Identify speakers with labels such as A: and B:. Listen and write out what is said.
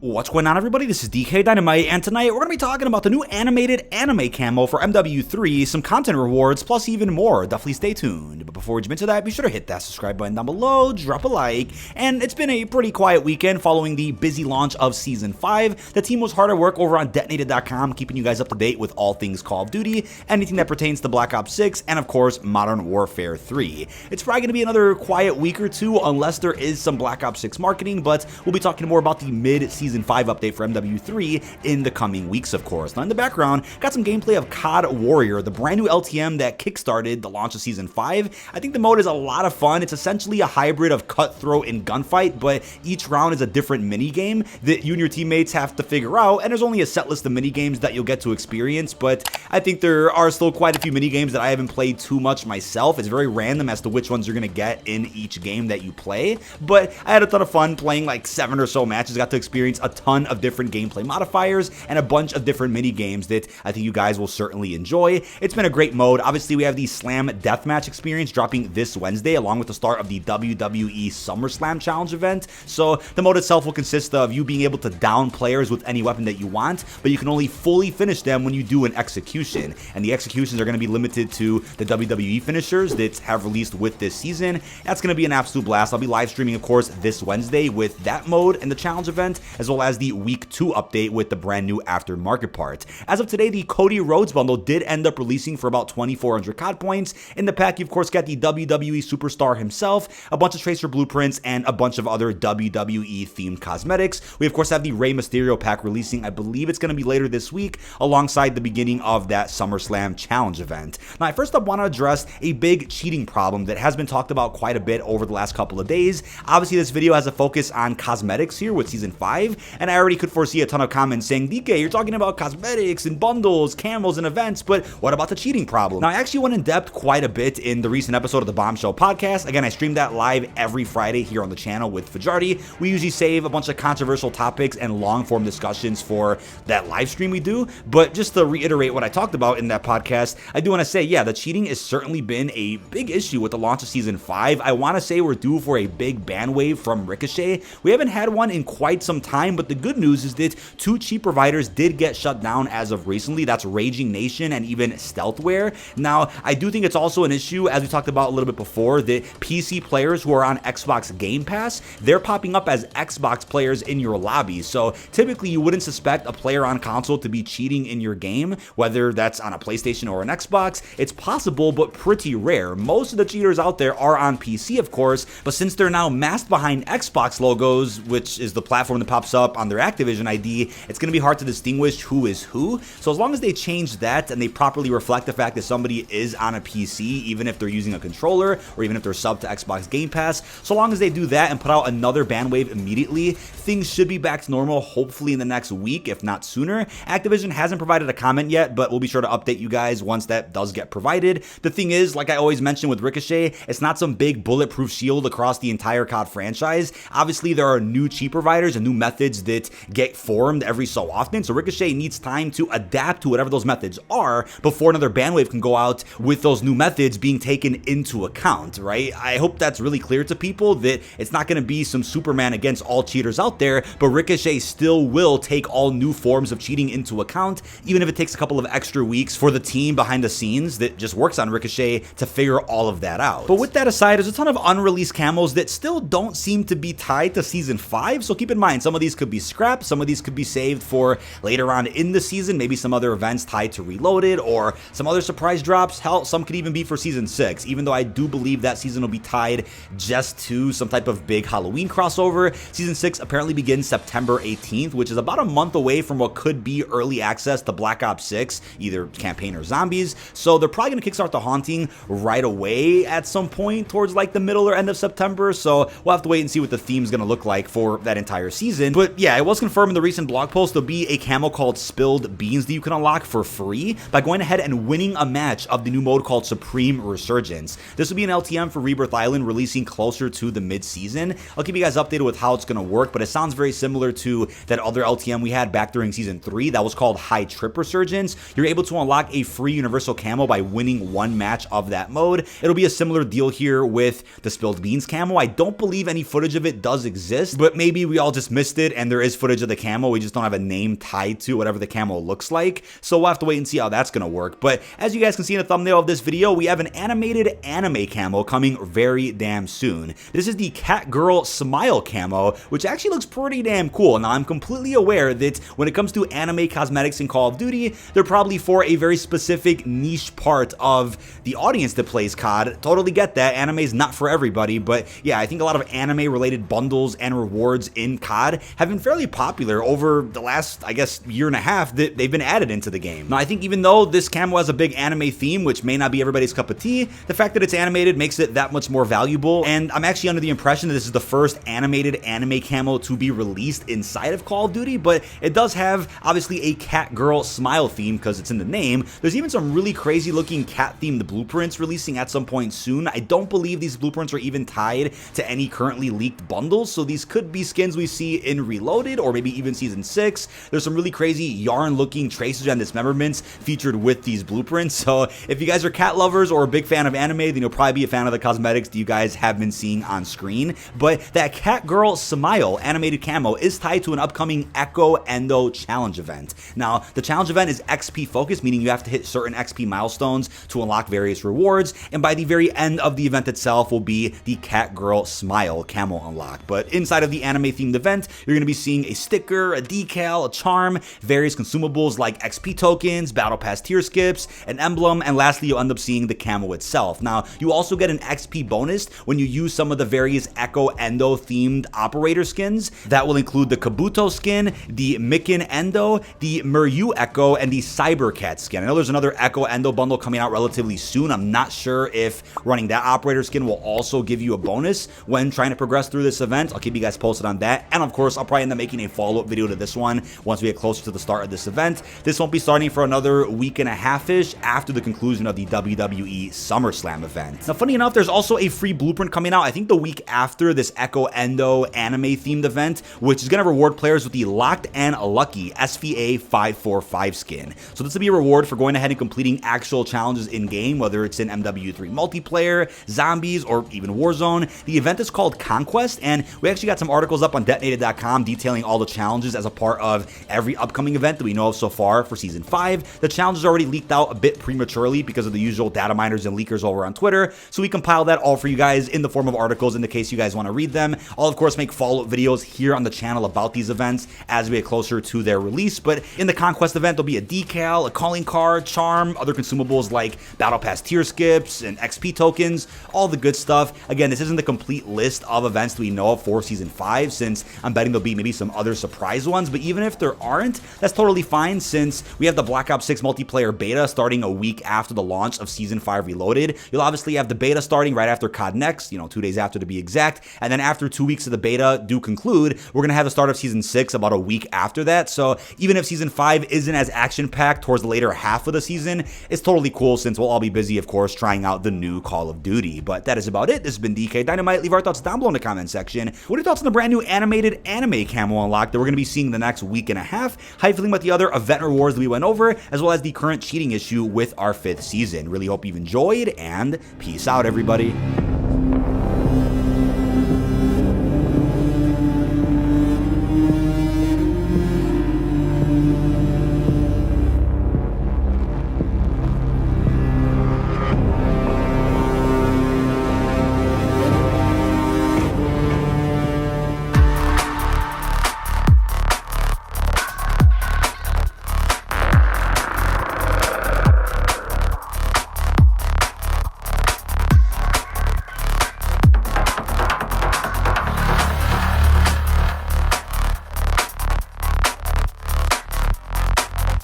A: What's going on, everybody? This is dkdynamite, and tonight we're going to be talking about the new animated anime camo for MW3, some content rewards, plus even more. Definitely stay tuned. But before we jump into that, be sure to hit that subscribe button down below, drop a like, and it's been a pretty quiet weekend following the busy launch of Season 5. The team was hard at work over on dkdynamite.com, keeping you guys up to date with all things Call of Duty, anything that pertains to Black Ops 6, and of course, Modern Warfare 3. It's probably going to be another quiet week or two, unless there is some Black Ops 6 marketing, but we'll be talking more about the mid-season 5 update for MW3 in the coming weeks, of course. Now, in the background, got some gameplay of COD Warrior, the brand new LTM that kickstarted the launch of Season 5. I think the mode is a lot of fun. It's essentially a hybrid of cutthroat and gunfight, but each round is a different minigame that you and your teammates have to figure out, and there's only a set list of minigames that you'll get to experience, but I think there are still quite a few minigames that I haven't played too much myself. It's very random as to which ones you're going to get in each game that you play, but I had a ton of fun playing like 7 or so matches, got to experience a ton of different gameplay modifiers and a bunch of different mini games that I think you guys will certainly enjoy. It's been a great mode. Obviously, we have the Slam Deathmatch experience dropping this Wednesday, along with the start of the WWE SummerSlam Challenge event. So the mode itself will consist of you being able to down players with any weapon that you want, but you can only fully finish them when you do an execution. And the executions are going to be limited to the WWE finishers that have released with this season. That's going to be an absolute blast. I'll be live streaming, of course, this Wednesday with that mode and the challenge event, as well as the Week 2 update with the brand new aftermarket part. As of today, the Cody Rhodes bundle did end up releasing for about 2,400 COD points. In the pack, you of course got the WWE superstar himself, a bunch of Tracer blueprints, and a bunch of other WWE themed cosmetics. We of course have the Rey Mysterio pack releasing, I believe it's going to be later this week, alongside the beginning of that SummerSlam challenge event. Now, I first up want to address a big cheating problem that has been talked about quite a bit over the last couple of days. Obviously, this video has a focus on cosmetics here with Season 5, and I already could foresee a ton of comments saying, DK, you're talking about cosmetics and bundles, camos, and events, but what about the cheating problem? Now, I actually went in depth quite a bit in the recent episode of the Bombshell podcast. Again, I stream that live every Friday here on the channel with Fajardi. We usually save a bunch of controversial topics and long-form discussions for that live stream we do, but just to reiterate what I talked about in that podcast, I do want to say, yeah, the cheating has certainly been a big issue with the launch of Season 5. I want to say we're due for a big ban wave from Ricochet. We haven't had one in quite some time, but the good news is that 2 cheat providers did get shut down as of recently. That's Raging Nation and even Stealthware. Now, I do think it's also an issue, as we talked about a little bit before, that PC players who are on Xbox Game Pass, they're popping up as Xbox players in your lobby. So typically you wouldn't suspect a player on console to be cheating in your game, whether that's on a PlayStation or an Xbox. It's possible, but pretty rare. Most of the cheaters out there are on PC, of course, but since they're now masked behind Xbox logos, which is the platform that pops up on their Activision ID, it's going to be hard to distinguish who is who. So as long as they change that and they properly reflect the fact that somebody is on a PC, even if they're using a controller or even if they're subbed to Xbox Game Pass, so long as they do that and put out another ban wave immediately, things should be back to normal, hopefully in the next week, if not sooner. Activision hasn't provided a comment yet, but we'll be sure to update you guys once that does get provided. The thing is, like I always mention with Ricochet, it's not some big bulletproof shield across the entire COD franchise. Obviously, there are new cheat providers and new methods that get formed every so often, so Ricochet needs time to adapt to whatever those methods are before another ban wave can go out with those new methods being taken into account, right? I hope that's really clear to people that it's not going to be some Superman against all cheaters out there, but Ricochet still will take all new forms of cheating into account, even if it takes a couple of extra weeks for the team behind the scenes that just works on Ricochet to figure all of that out. But with that aside, there's a ton of unreleased camos that still don't seem to be tied to Season 5, so keep in mind, some of these could be scrapped, some of these could be saved for later on in the season, maybe some other events tied to Reloaded or some other surprise drops. Hell, some could even be for Season 6, even though I do believe that season will be tied just to some type of big Halloween crossover. Season 6 apparently begins September 18th, which is about a month away from what could be early access to Black Ops 6, either campaign or zombies, so they're probably going to kickstart the Haunting right away at some point towards like the middle or end of September, so we'll have to wait and see what the theme's going to look like for that entire season. But yeah, it was confirmed in the recent blog post there'll be a camo called Spilled Beans that you can unlock for free by going ahead and winning a match of the new mode called Supreme Resurgence. Resurgence. This will be an LTM for Rebirth Island, releasing closer to the mid-season. I'll keep you guys updated with how it's going to work, but it sounds very similar to that other LTM we had back during Season 3 that was called High Trip Resurgence. You're able to unlock a free universal camo by winning one match of that mode. It'll be a similar deal here with the Spilled Beans camo. I don't believe any footage of it does exist, but maybe we all just missed it and there is footage of the camo. We just don't have a name tied to whatever the camo looks like. So we'll have to wait and see how that's going to work. But as you guys can see in the thumbnail of this video, we have an animated anime camo coming very damn soon. This is the Cat Girl Smile camo, which actually looks pretty damn cool. Now, I'm completely aware that when it comes to anime cosmetics in Call of Duty, they're probably for a very specific niche part of the audience that plays COD. Totally get that. Anime is not for everybody, but yeah, I think a lot of anime-related bundles and rewards in COD have been fairly popular over the last, I guess, year and a half that they've been added into the game. Now, I think even though this camo has a big anime theme, which may not be everybody's cup of tea, the fact that it's animated makes it that much more valuable, and I'm actually under the impression that this is the first animated anime camo to be released inside of Call of Duty, but it does have, obviously, a cat girl smile theme because it's in the name. There's even some really crazy looking cat-themed blueprints releasing at some point soon. I don't believe these blueprints are even tied to any currently leaked bundles, so these could be skins we see in Reloaded or maybe even Season 6. There's some really crazy yarn-looking traces and dismemberments featured with these blueprints, so if you guys are cat lovers or a big fan of anime, then you'll probably be a fan of the cosmetics that you guys have been seeing on screen. But that Cat Girl Smile animated camo is tied to an upcoming Echo Endo challenge event. Now, the challenge event is XP focused, meaning you have to hit certain XP milestones to unlock various rewards, and by the very end of the event itself will be the Cat Girl Smile camo unlock. But inside of the anime-themed event, you're going to be seeing a sticker, a decal, a charm, various consumables like XP tokens, battle pass tier skips, an emblem, and lastly, you'll end up seeing the camo itself. Now, you also get an XP bonus when you use some of the various Echo Endo themed operator skins. That will include the Kabuto skin, the Mikin Endo, the Muryu Echo, and the Cybercat skin. I know there's another Echo Endo bundle coming out relatively soon. I'm not sure if running that operator skin will also give you a bonus when trying to progress through this event. I'll keep you guys posted on that. And of course, I'll probably end up making a follow-up video to this one once we get closer to the start of this event. This won't be starting for another week and a half-ish after the conclusion of the WWE SummerSlam event. Now, funny enough, there's also a free blueprint coming out, I think the week after this Echo Endo anime-themed event, which is going to reward players with the Locked and Lucky SVA 545 skin. So this will be a reward for going ahead and completing actual challenges in-game, whether it's in MW3 multiplayer, zombies, or even Warzone. The event is called Conquest, and we actually got some articles up on dkdynamite.com detailing all the challenges as a part of every upcoming event that we know of so far for Season 5. The challenges already leaked out a bit prematurely because of the usual data miners and leakers over on Twitter, so we compiled that all for you guys in the form of articles in the case you guys want to read them. I'll of course make follow-up videos here on the channel about these events as we get closer to their release, but in the Conquest event there'll be a decal, a calling card, charm, other consumables like battle pass tier skips and XP tokens, all the good stuff. Again, this isn't the complete list of events that we know of for Season 5, since I'm betting there'll be maybe some other surprise ones, but even if there aren't, that's totally fine since we have the Black Ops 6 multiplayer beta starting a week after the launch of Season 5 Reloaded. You'll obviously have the beta starting right after COD Next, 2 days after to be exact, and then after 2 weeks of the beta do conclude, we're going to have the start of Season 6 about a week after that. So even if Season 5 isn't as action-packed towards the later half of the season, it's totally cool since we'll all be busy, of course, trying out the new Call of Duty. But that is about it. This has been dkdynamite. Leave our thoughts down below in the comment section. What are your thoughts on the brand new animated anime camo unlock that we're going to be seeing the next week and a half? How you feeling about the other event rewards that we went over, as well as the current cheating issue with our 5th season? Really hope you've enjoyed, and peace out, everybody.